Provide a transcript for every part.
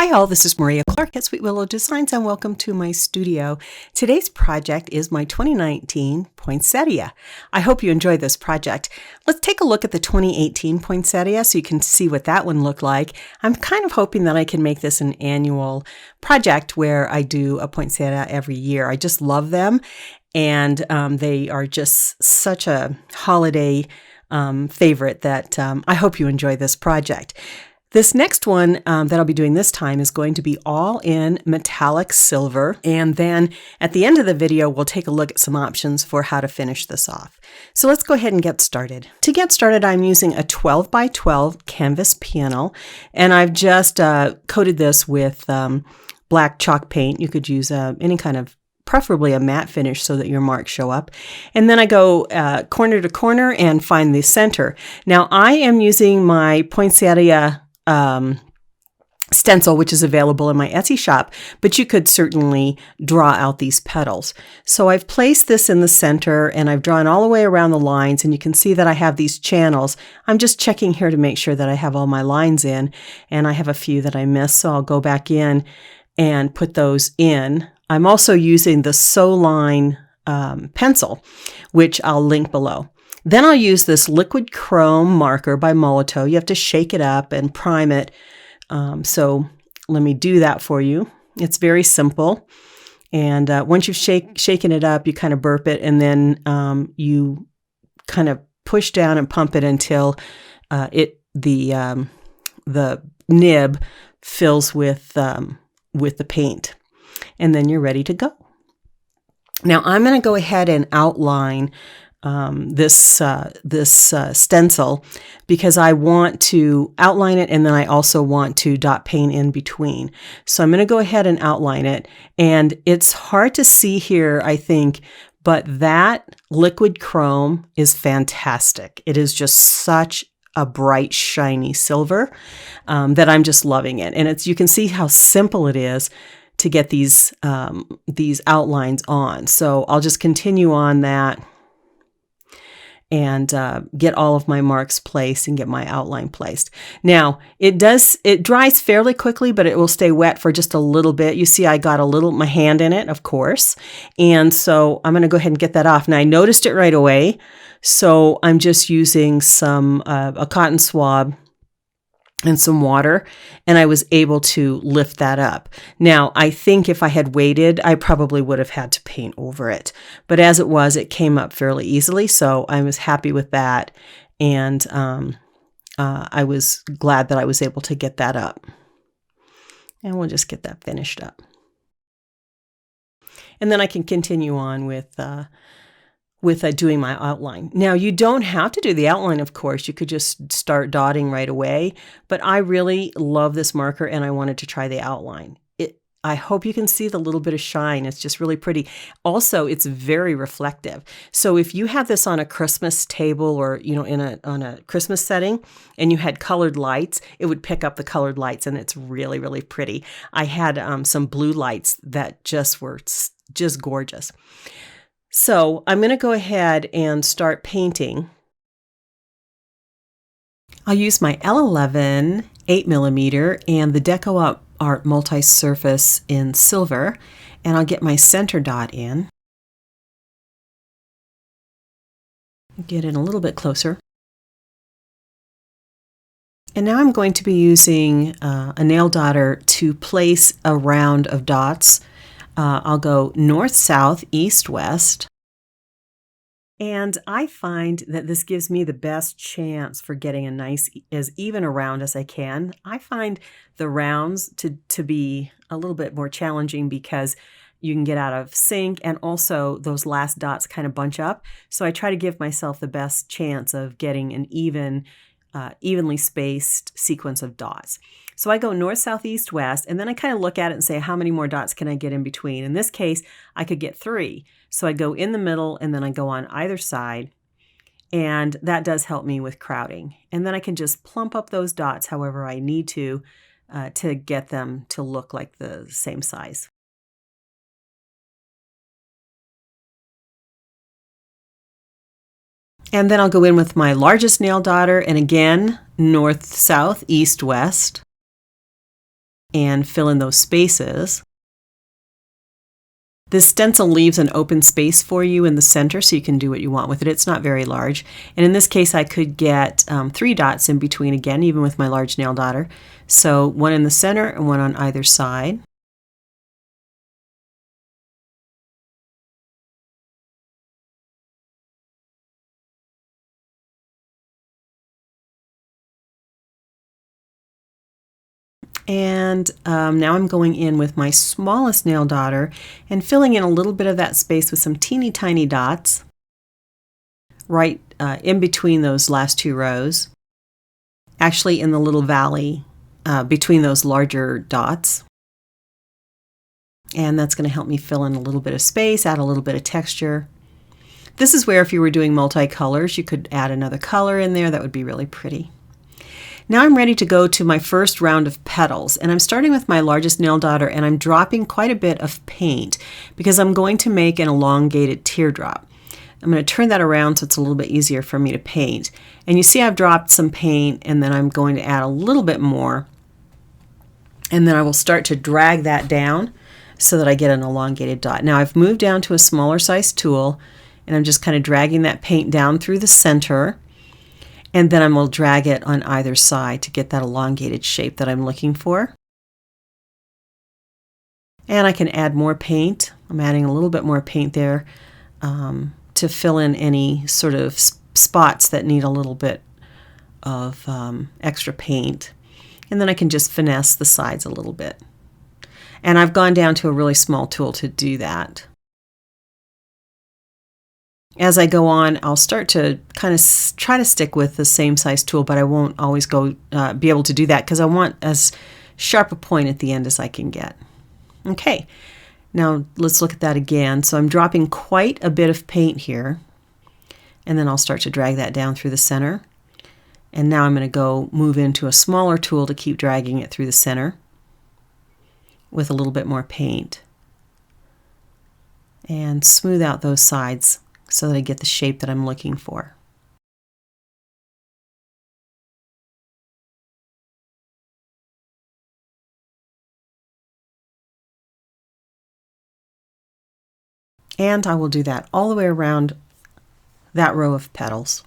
Hi all, this is Maria Clark at Sweet Willow Designs and welcome to my studio. Today's project is my 2019 Poinsettia. I hope you enjoy this project. Let's take a look at the 2018 Poinsettia so you can see what that one looked like. I'm kind of hoping that I can make this an annual project where I do a poinsettia every year. I just love them, and they are just such a holiday favorite that I hope you enjoy this project. This next one that I'll be doing this time is going to be all in metallic silver. And then at the end of the video, we'll take a look at some options for how to finish this off. So let's go ahead and get started. To get started, I'm using a 12 by 12 canvas panel, and I've just coated this with black chalk paint. You could use any kind of, preferably a matte finish so that your marks show up. And then I go corner to corner and find the center. Now I am using my Poinsettia stencil, which is available in my Etsy shop, but you could certainly draw out these petals. So I've placed this in the center and I've drawn all the way around the lines, and you can see that I have these channels. I'm just checking here to make sure that I have all my lines in, and I have a few that I missed, so I'll go back in and put those in. I'm also using the Soline pencil, which I'll link below. Then I'll use this liquid chrome marker by Molotow. You have to shake it up and prime it. So let me do that for you. It's very simple. And once you've shaken it up, you kind of burp it, and then you kind of push down and pump it until the nib fills with the paint. And then you're ready to go. Now I'm going to go ahead and outline this stencil because I want to outline it, and then I also want to dot paint in between. So I'm going to go ahead and outline it, and it's hard to see here, I think, but that liquid chrome is fantastic. It is just such a bright, shiny silver that I'm just loving it. And you can see how simple it is to get these outlines on. So I'll just continue on that and get all of my marks placed and get my outline placed. Now, it dries fairly quickly, but it will stay wet for just a little bit. You see I got my hand in it, of course. And so I'm going to go ahead and get that off. Now, I noticed it right away, so I'm just using a cotton swab and some water, and I was able to lift that up. Now, I think if I had waited, I probably would have had to paint over it. But as it was, it came up fairly easily, so I was happy with that, and I was glad that I was able to get that up. And we'll just get that finished up. And then I can continue on with doing my outline. Now, you don't have to do the outline, of course. You could just start dotting right away, but I really love this marker and I wanted to try the outline. I hope you can see the little bit of shine. It's just really pretty. Also, it's very reflective. So if you have this on a Christmas table or, on a Christmas setting and you had colored lights, it would pick up the colored lights, and it's really, really pretty. I had some blue lights that just were just gorgeous. So I'm going to go ahead and start painting. I'll use my L11 8mm and the DecoArt multi-surface in silver, and I'll get my center dot in. Get in a little bit closer. And now I'm going to be using a nail dotter to place a round of dots. I'll go north, south, east, west. And I find that this gives me the best chance for getting a nice, as even a round as I can. I find the rounds to be a little bit more challenging because you can get out of sync, and also those last dots kind of bunch up. So I try to give myself the best chance of getting an evenly spaced sequence of dots. So I go north, south, east, west, and then I kind of look at it and say, how many more dots can I get in between? In this case, I could get 3. So I go in the middle, and then I go on either side, and that does help me with crowding. And then I can just plump up those dots however I need to get them to look like the same size. And then I'll go in with my largest nail dotter, and again, north, south, east, west. and fill in those spaces. This stencil leaves an open space for you in the center so you can do what you want with it. It's not very large. And in this case, I could get 3 dots in between again, even with my large nail daughter. So one in the center and one on either side. And now I'm going in with my smallest nail daughter and filling in a little bit of that space with some teeny tiny dots right in between those last 2 rows, actually in the little valley between those larger dots. And that's going to help me fill in a little bit of space, add a little bit of texture. This is where if you were doing multicolors, you could add another color in there. That would be really pretty. Now I'm ready to go to my first round of petals, and I'm starting with my largest nail daughter, and I'm dropping quite a bit of paint because I'm going to make an elongated teardrop. I'm going to turn that around so it's a little bit easier for me to paint. And you see I've dropped some paint, and then I'm going to add a little bit more, and then I will start to drag that down so that I get an elongated dot. Now I've moved down to a smaller size tool, and I'm just kind of dragging that paint down through the center. And then I'm going to drag it on either side to get that elongated shape that I'm looking for. And I can add more paint. I'm adding a little bit more paint there to fill in any sort of spots that need a little bit of extra paint. And then I can just finesse the sides a little bit. And I've gone down to a really small tool to do that. As I go on, I'll start to kind of try to stick with the same size tool, but I won't always be able to do that because I want as sharp a point at the end as I can get. Okay, now let's look at that again. So I'm dropping quite a bit of paint here, and then I'll start to drag that down through the center. And now I'm going to go move into a smaller tool to keep dragging it through the center with a little bit more paint and smooth out those sides so that I get the shape that I'm looking for. And I will do that all the way around that row of petals.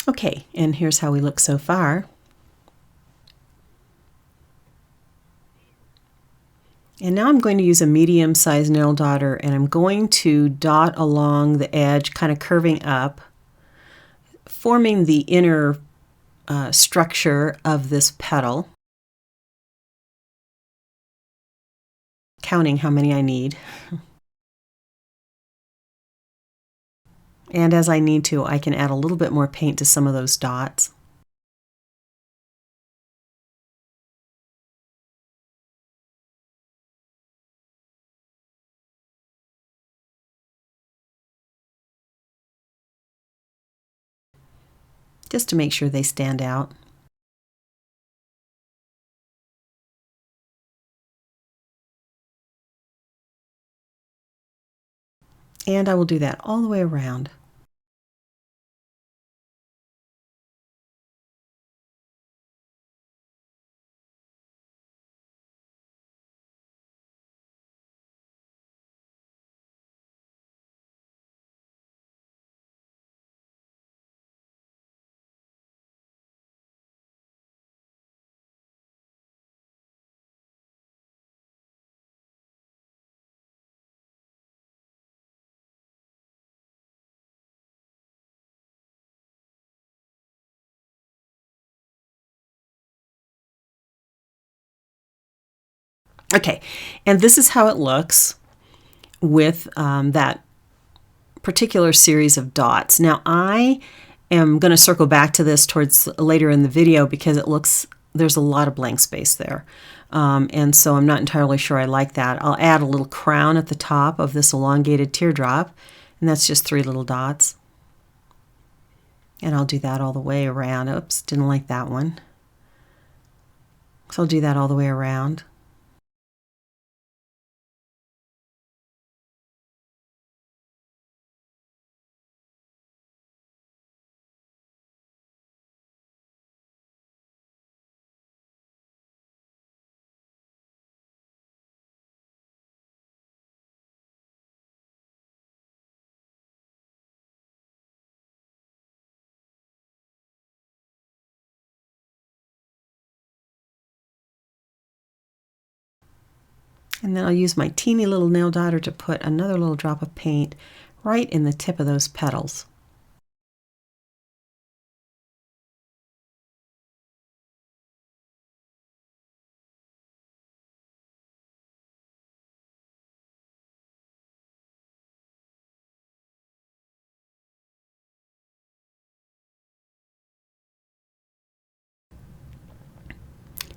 Okay, and here's how we look so far. And now I'm going to use a medium-sized nail daughter, and I'm going to dot along the edge, kind of curving up, forming the inner structure of this petal, counting how many I need. And as I need to, I can add a little bit more paint to some of those dots. Just to make sure they stand out. And I will do that all the way around. Okay, and this is how it looks with that particular series of dots. Now I am going to circle back to this towards later in the video because there's a lot of blank space there. And so I'm not entirely sure I like that. I'll add a little crown at the top of this elongated teardrop, and that's just 3 little dots. And I'll do that all the way around. Oops, didn't like that one. So I'll do that all the way around. And then I'll use my teeny little nail dotter to put another little drop of paint right in the tip of those petals.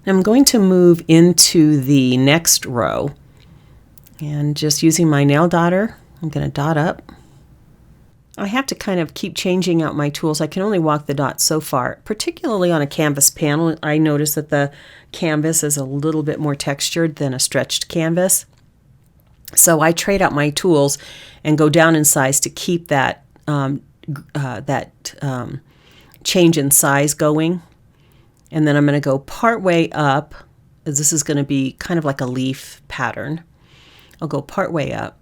I'm going to move into the next row, and just using my nail dotter, I'm going to dot up. I have to kind of keep changing out my tools. I can only walk the dots so far, particularly on a canvas panel. I notice that the canvas is a little bit more textured than a stretched canvas. So I trade out my tools and go down in size to keep that change in size going. And then I'm going to go part way up, as this is going to be kind of like a leaf pattern. I'll go part way up.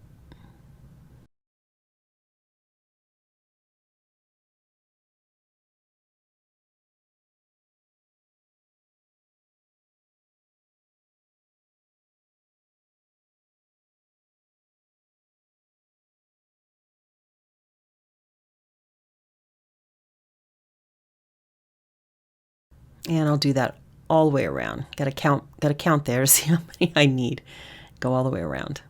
And I'll do that all the way around. Gotta count there to see how many I need. Go all the way around.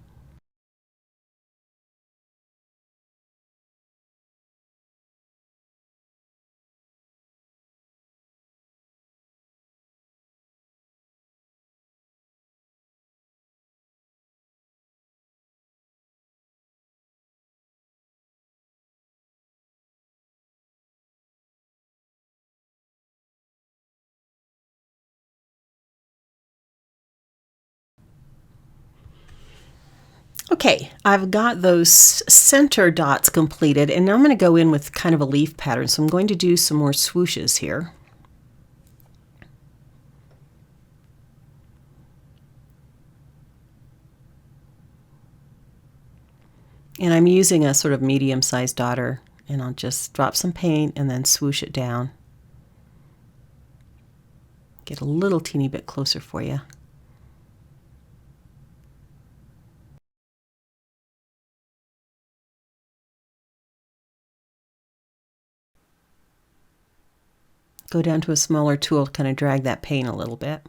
Okay, I've got those center dots completed, and now I'm going to go in with kind of a leaf pattern. So I'm going to do some more swooshes here. And I'm using a sort of medium-sized dotter, and I'll just drop some paint and then swoosh it down. Get a little teeny bit closer for you. Go down to a smaller tool to kind of drag that paint a little bit.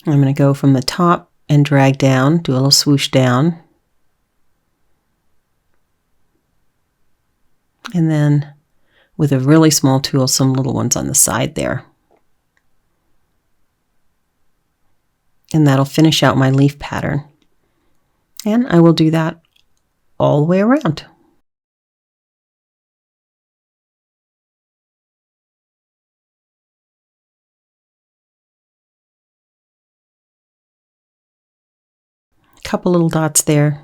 I'm going to go from the top and drag down, do a little swoosh down. And then with a really small tool, some little ones on the side there. And that'll finish out my leaf pattern. And I will do that all the way around. Couple little dots there.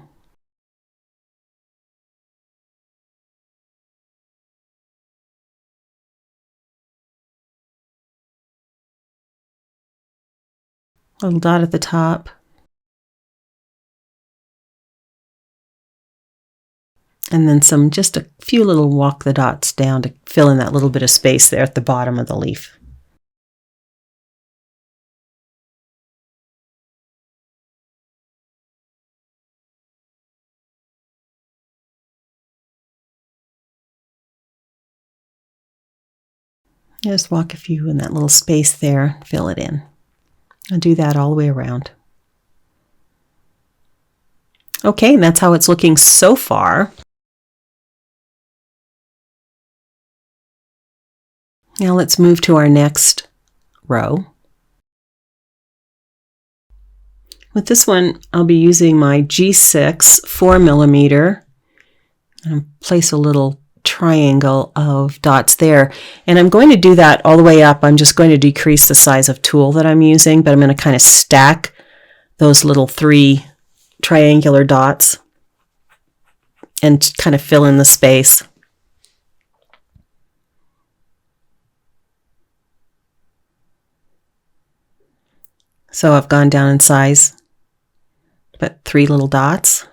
A little dot at the top. And then just a few little walk the dots down to fill in that little bit of space there at the bottom of the leaf. Just walk a few in that little space there, fill it in. I'll do that all the way around. Okay, and that's how it's looking so far. Now let's move to our next row. With this one, I'll be using my G6 4mm and place a little triangle of dots there. And I'm going to do that all the way up. I'm just going to decrease the size of tool that I'm using, but I'm going to kind of stack those little 3 triangular dots and kind of fill in the space. So I've gone down in size, but 3 little dots.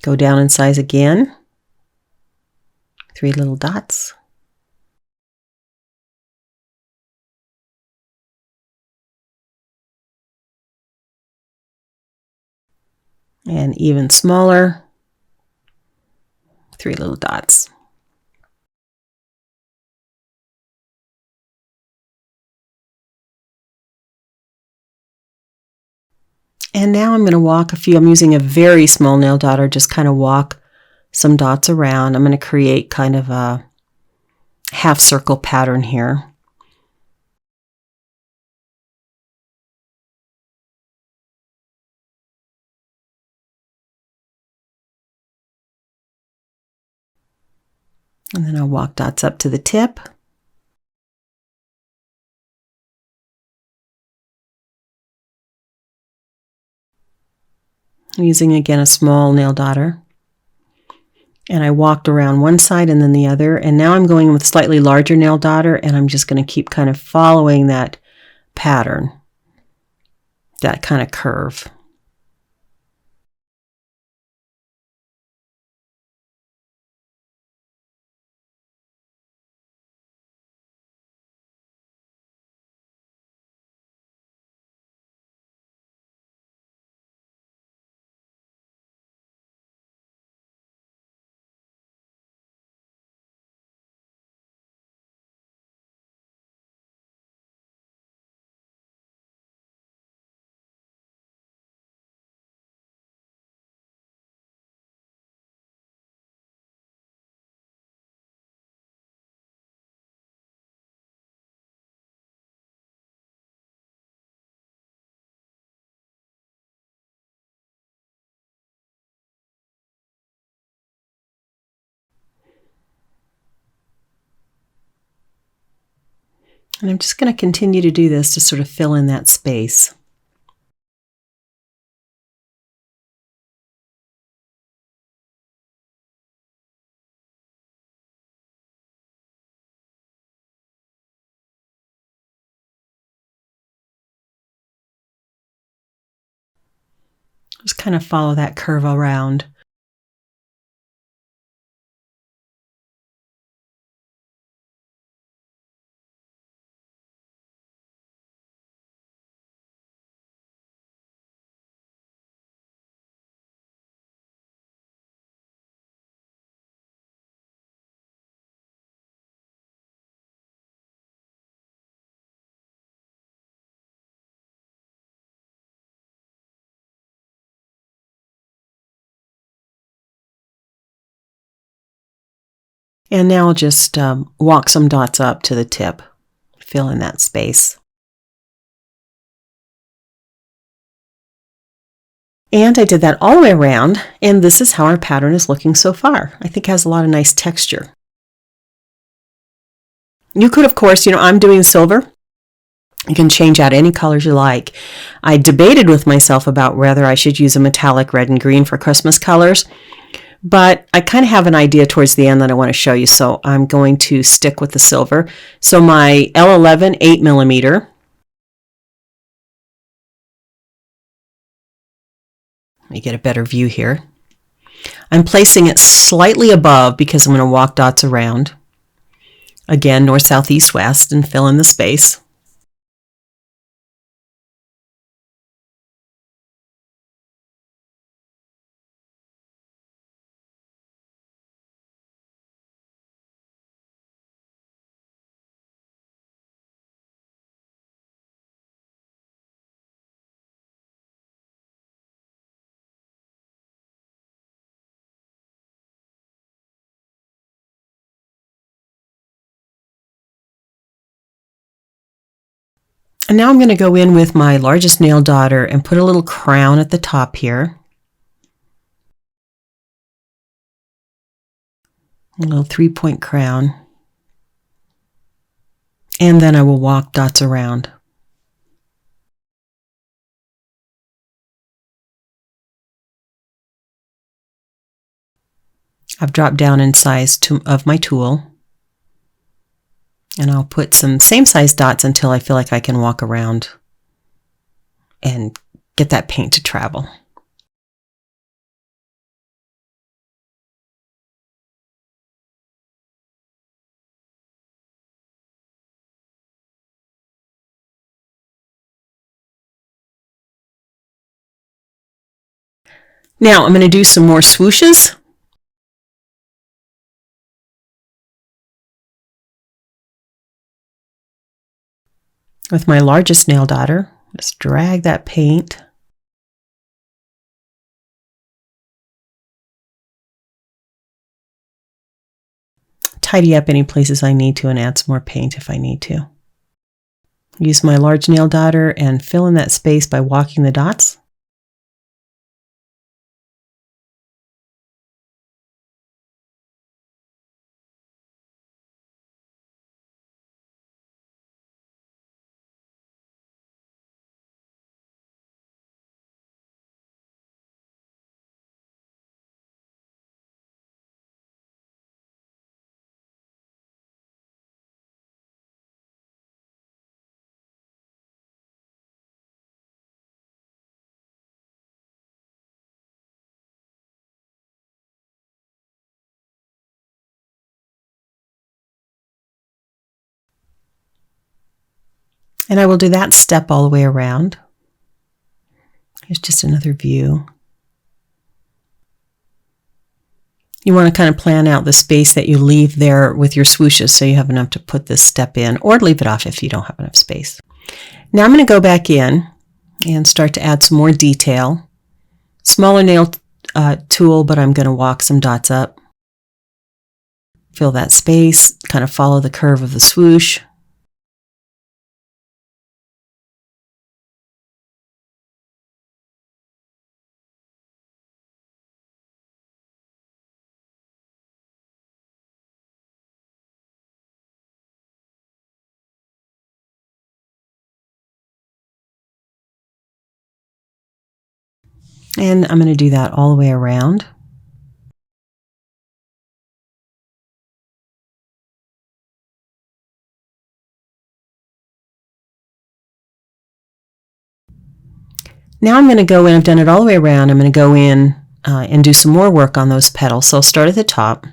Go down in size again, 3 little dots. And even smaller, 3 little dots. And now I'm going to walk a few. I'm using a very small nail dotter, just kind of walk some dots around. I'm going to create kind of a half circle pattern here. And then I'll walk dots up to the tip. I'm using again a small nail dotter. And I walked around one side and then the other. And now I'm going with slightly larger nail dotter, and I'm just going to keep kind of following that pattern, that kind of curve. And I'm just going to continue to do this to sort of fill in that space. Just kind of follow that curve around. And now I'll just walk some dots up to the tip, fill in that space. And I did that all the way around, and this is how our pattern is looking so far. I think it has a lot of nice texture. You could, of course, I'm doing silver. You can change out any colors you like. I debated with myself about whether I should use a metallic red and green for Christmas colors, but I kind of have an idea towards the end that I want to show you, so I'm going to stick with the silver. So my L11 8mm, let me get a better view here. I'm placing it slightly above because I'm going to walk dots around. Again, north, south, east, west, and fill in the space. And now I'm going to go in with my largest nail daughter and put a little crown at the top here. A little 3-point crown. And then I will walk dots around. I've dropped down in size of my tool. And I'll put some same size dots until I feel like I can walk around and get that paint to travel. Now I'm going to do some more swooshes. With my largest nail daughter, just drag that paint. Tidy up any places I need to and add some more paint if I need to. Use my large nail daughter and fill in that space by walking the dots. And I will do that step all the way around. Here's just another view. You want to kind of plan out the space that you leave there with your swooshes so you have enough to put this step in, or leave it off if you don't have enough space. Now I'm going to go back in and start to add some more detail. Smaller nail tool, but I'm going to walk some dots up. Fill that space, kind of follow the curve of the swoosh. And I'm going to do that all the way around. Now I'm going to go in, I've done it all the way around, I'm going to go in and do some more work on those petals. So I'll start at the top,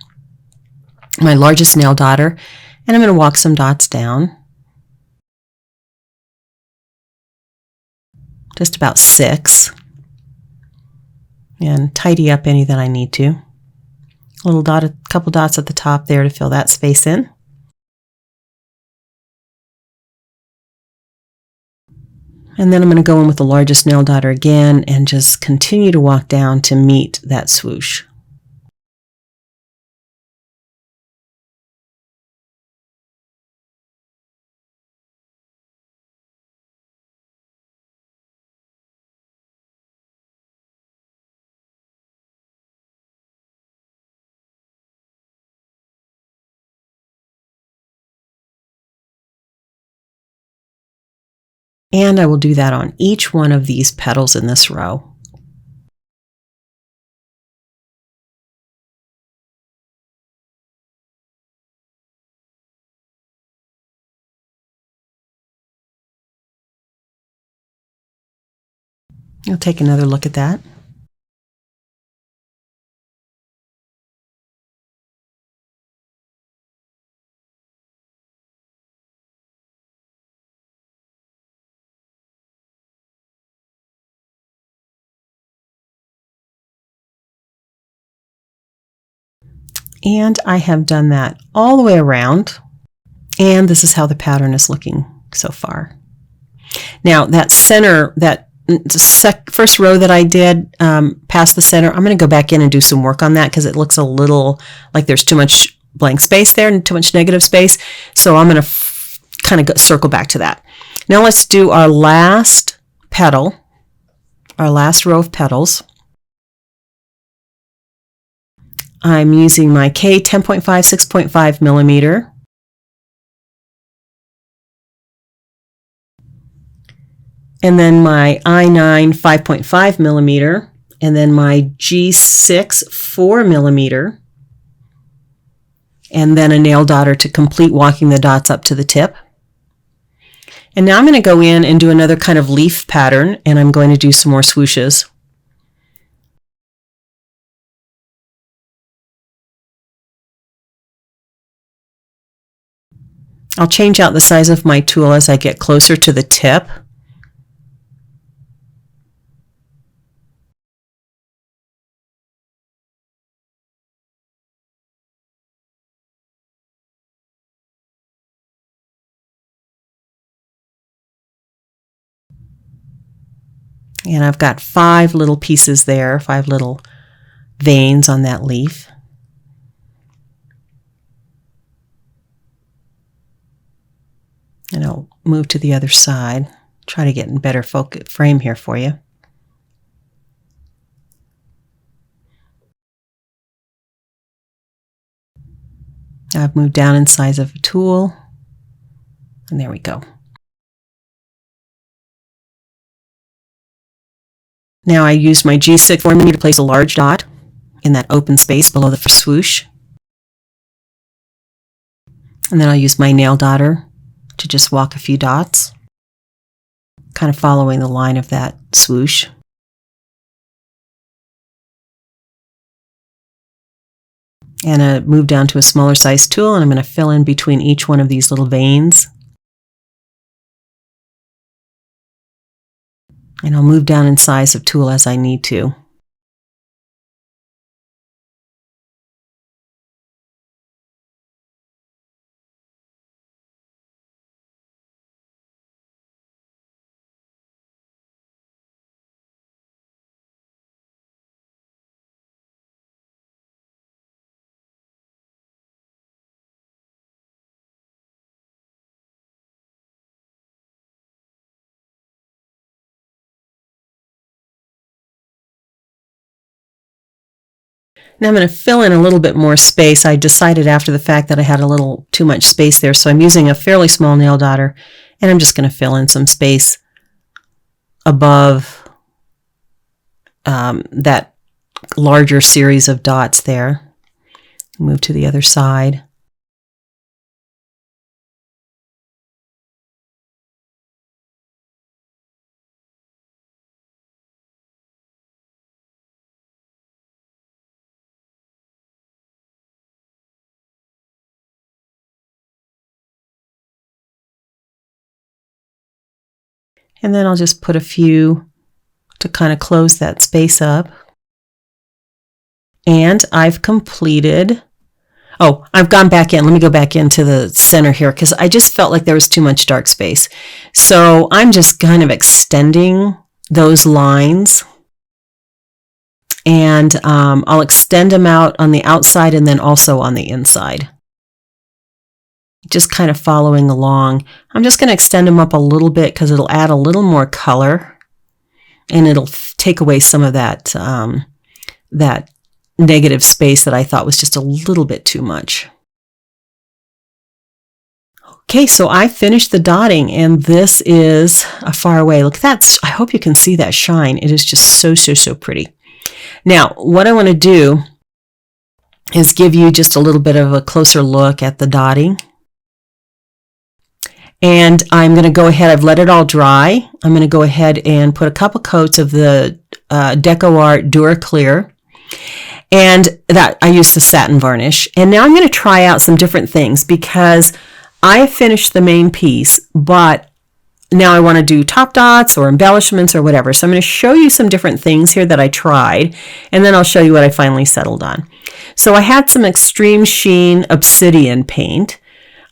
my largest nail daughter, and I'm going to walk some dots down. Just about 6. And tidy up any that I need to. A couple dots at the top there to fill that space in. And then I'm going to go in with the largest nail daughter again and just continue to walk down to meet that swoosh. And I will do that on each one of these petals in this row. I'll take another look at that. And I have done that all the way around. And this is how the pattern is looking so far. Now that center, that first row that I did past the center, I'm going to go back in and do some work on that because it looks a little like there's too much blank space there and too much negative space. So I'm going to kind of circle back to that. Now let's do our last petal, our last row of petals. I'm using my K 10.5, 6.5 millimeter. And then my I9 5.5 millimeter. And then my G6 4 millimeter. And then a nail dotter to complete walking the dots up to the tip. And now I'm going to go in and do another kind of leaf pattern, and I'm going to do some more swooshes. I'll change out the size of my tool as I get closer to the tip. And I've got 5 little pieces there, 5 little veins on that leaf. And I'll move to the other side, try to get in better frame here for you. I've moved down in size of a tool, and there we go. Now I used my G6 4 millimeter to place a large dot in that open space below the swoosh. And then I'll use my nail dotter to just walk a few dots, kind of following the line of that swoosh. And move down to a smaller size tool, and I'm going to fill in between each one of these little veins. And I'll move down in size of tool as I need to. Now I'm going to fill in a little bit more space. I decided after the fact that I had a little too much space there, so I'm using a fairly small nail dotter, and I'm just going to fill in some space above that larger series of dots there. Move to the other side. And then I'll just put a few to kind of close that space up. And I've completed, oh, I've gone back in. Let me go back into the center here because I just felt like there was too much dark space. So I'm just kind of extending those lines. And I'll extend them out on the outside and then also on the inside. Just kind of following along. I'm just going to extend them up a little bit because it'll add a little more color, and it'll take away some of that that negative space that I thought was just a little bit too much. Okay, so I finished the dotting, and this is a far away. Look, that's, I hope you can see that shine. It is just so pretty. Now, what I want to do is give you just a little bit of a closer look at the dotting. And I'm going to go ahead, I've let it all dry. I'm going to go ahead and put a couple coats of the DecoArt Duraclear. And that I used the satin varnish. And now I'm going to try out some different things because I finished the main piece, but now I want to do top dots or embellishments or whatever. So I'm going to show you some different things here that I tried, and then I'll show you what I finally settled on. So I had some Extreme Sheen Obsidian paint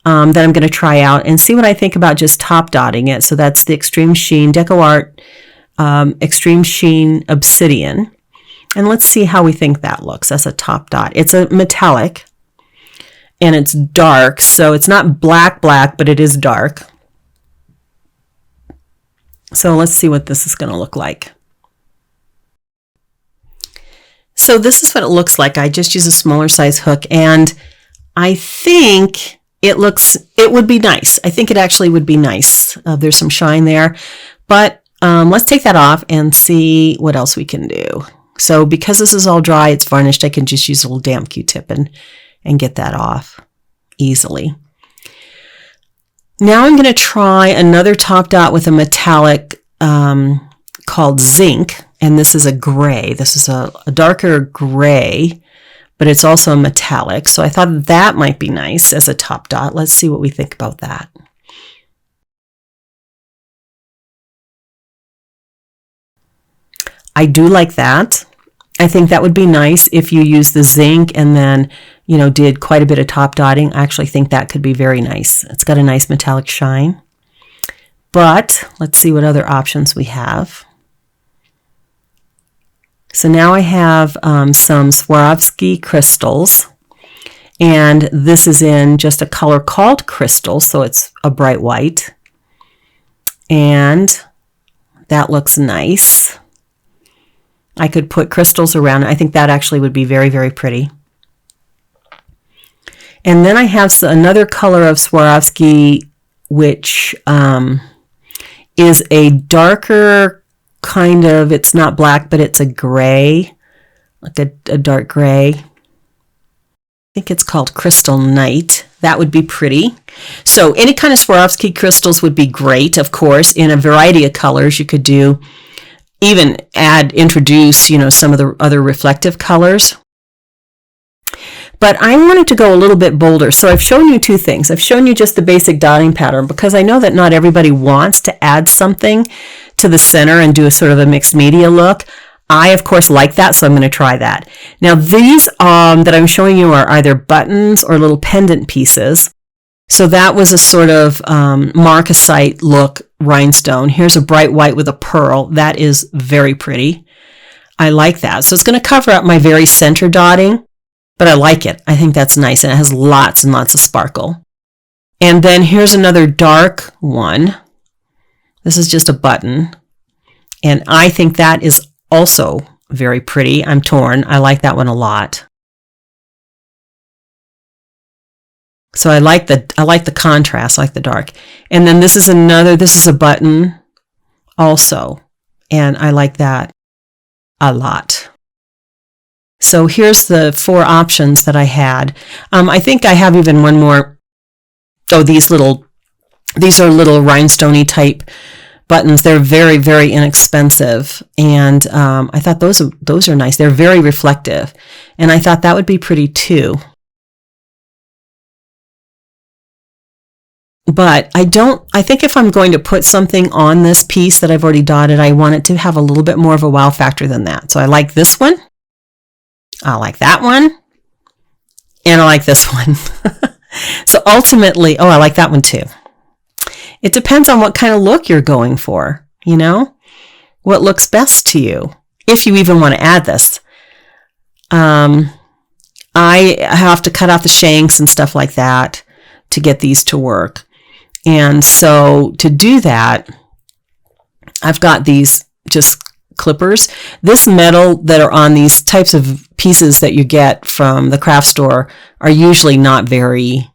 that I'm going to try out and see what I think about just top dotting it. So that's the Extreme Sheen DecoArt Extreme Sheen Obsidian. And let's see how we think that looks as a top dot. It's a metallic and it's dark, so it's not black, but it is dark. So let's see what this is going to look like. So this is what it looks like. I just use a smaller size hook, and I think it would be nice. I think it actually would be nice. There's some shine there, but let's take that off and see what else we can do. So because this is all dry, it's varnished, I can just use a little damp Q-tip and get that off easily. Now I'm going to try another top dot with a metallic called Zinc, and this is a gray. This is a darker gray, but it's also metallic. So I thought that might be nice as a top dot. Let's see what we think about that. I do like that. I think that would be nice if you use the Zinc and then, you know, did quite a bit of top dotting. I actually think that could be very nice. It's got a nice metallic shine. But let's see what other options we have. So now I have some Swarovski crystals, and this is in just a color called Crystal, so it's a bright white. And that looks nice. I could put crystals around it. I think that actually would be very, very pretty. And then I have another color of Swarovski, which is a darker kind of, it's not black, but it's a gray, like a dark gray. I think it's called Crystal Night. That would be pretty. So any kind of Swarovski crystals would be great, of course, in a variety of colors. You could do even introduce, you know, some of the other reflective colors. But I wanted to go a little bit bolder. So I've shown you two things. I've shown you just the basic dotting pattern because I know that not everybody wants to add something to the center and do a sort of a mixed media look. I, of course, like that, so I'm going to try that. Now, these that I'm showing you are either buttons or little pendant pieces. So that was a sort of marcasite look rhinestone. Here's a bright white with a pearl. That is very pretty. I like that. So it's going to cover up my very center dotting, but I like it. I think that's nice, and it has lots and lots of sparkle. And then here's another dark one. This is just a button, and I think that is also very pretty. I'm torn. I like that one a lot. So I like the contrast, I like the dark. And then this is a button also, and I like that a lot. So here's the 4 options that I had. I think I have even one more. Oh, these are little rhinestoney type buttons. They're very, very inexpensive, and I thought those are nice. They're very reflective, and I thought that would be pretty too. But I think if I'm going to put something on this piece that I've already dotted, I want it to have a little bit more of a wow factor than that. So I like this one. I like that one. And I like this one. So ultimately, I like that one too. It depends on what kind of look you're going for, you know? What looks best to you, if you even want to add this. I have to cut out the shanks and stuff like that to get these to work. And so to do that, I've got these just clippers. This metal that are on these types of pieces that you get from the craft store are usually not very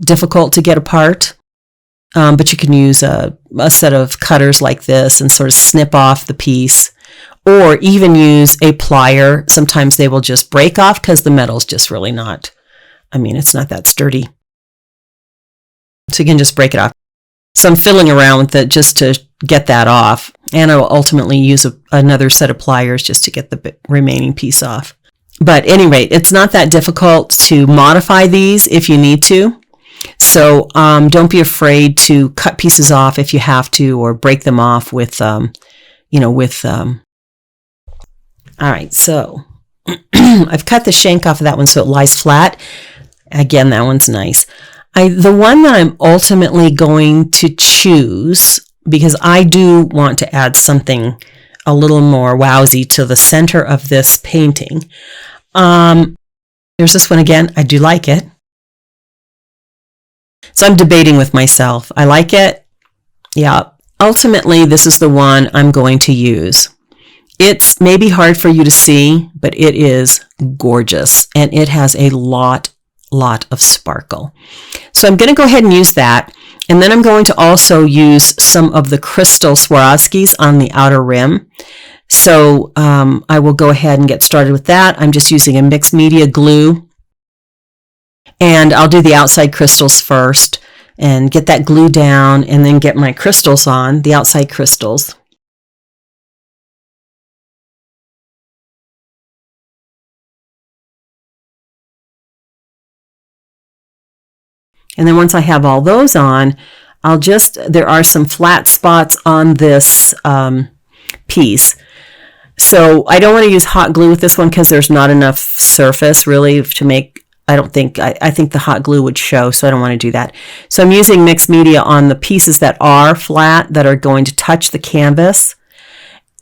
difficult to get apart. But you can use a set of cutters like this and sort of snip off the piece, or even use a plier. Sometimes they will just break off because the metal's just really not, it's not that sturdy. So you can just break it off. So I'm fiddling around with it just to get that off. And I will ultimately use another set of pliers just to get the remaining piece off. But at any rate, it's not that difficult to modify these if you need to. So don't be afraid to cut pieces off if you have to, or break them off with, all right, so I've cut the shank off of that one so it lies flat. Again, that one's nice. The one that I'm ultimately going to choose, because I do want to add something a little more wowsy to the center of this painting. There's this one again. I do like it. So I'm debating with myself. I like it. Yeah, Ultimately, this is the one I'm going to use. It's maybe hard for you to see, but it is gorgeous, and it has a lot of sparkle. So I'm going to go ahead and use that, and then I'm going to also use some of the crystal Swarovskis on the outer rim. So I will go ahead and get started with that. I'm just using a mixed media glue, and I'll do the outside crystals first and get that glue down, and then get my crystals on, the outside crystals. And then once I have all those on, there are some flat spots on this piece. So I don't want to use hot glue with this one because there's not enough surface really to make, I think the hot glue would show, so I don't want to do that. So I'm using mixed media on the pieces that are flat, that are going to touch the canvas.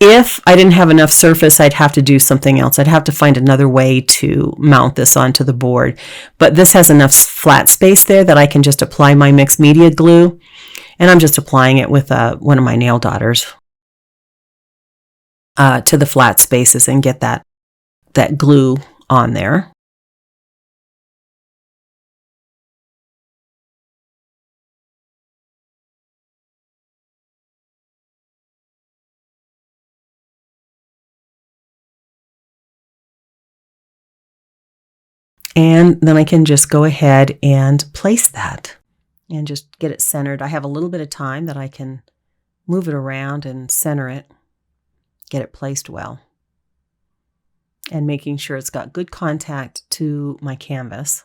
If I didn't have enough surface, I'd have to do something else. I'd have to find another way to mount this onto the board. But this has enough flat space there that I can just apply my mixed media glue. And I'm just applying it with one of my nail daughters to the flat spaces and get that glue on there. And then I can just go ahead and place that and just get it centered. I have a little bit of time that I can move it around and center it, get it placed well, and making sure it's got good contact to my canvas.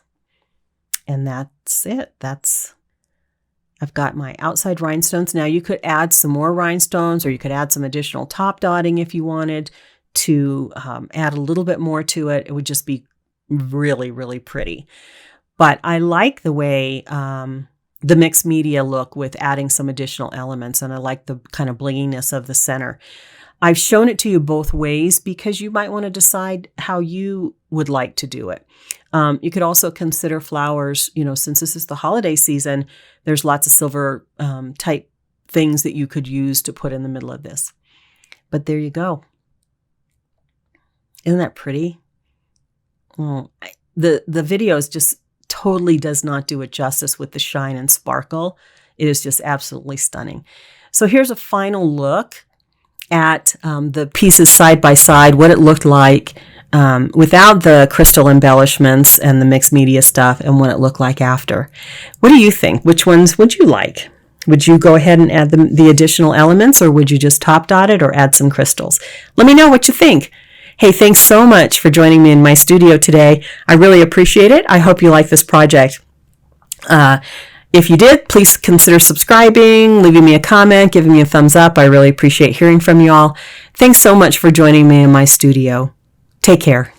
And that's it. I've got my outside rhinestones. Now you could add some more rhinestones, or you could add some additional top dotting if you wanted to add a little bit more to it. It would just be really pretty. But I like the way the mixed media look with adding some additional elements, and I like the kind of blinginess of the center. I've shown it to you both ways because you might want to decide how you would like to do it. You could also consider flowers, since this is the holiday season, there's lots of silver type things that you could use to put in the middle of this. But there you go. Isn't that pretty? Well, the videos just totally does not do it justice with the shine and sparkle. It is just absolutely stunning. So here's a final look at the pieces side by side, what it looked like without the crystal embellishments and the mixed media stuff, and what it looked like after. What do you think? Which ones would you like? Would you go ahead and add the additional elements, or would you just top dot it or add some crystals? Let me know what you think. Hey, thanks so much for joining me in my studio today. I really appreciate it. I hope you like this project. If you did, please consider subscribing, leaving me a comment, giving me a thumbs up. I really appreciate hearing from you all. Thanks so much for joining me in my studio. Take care.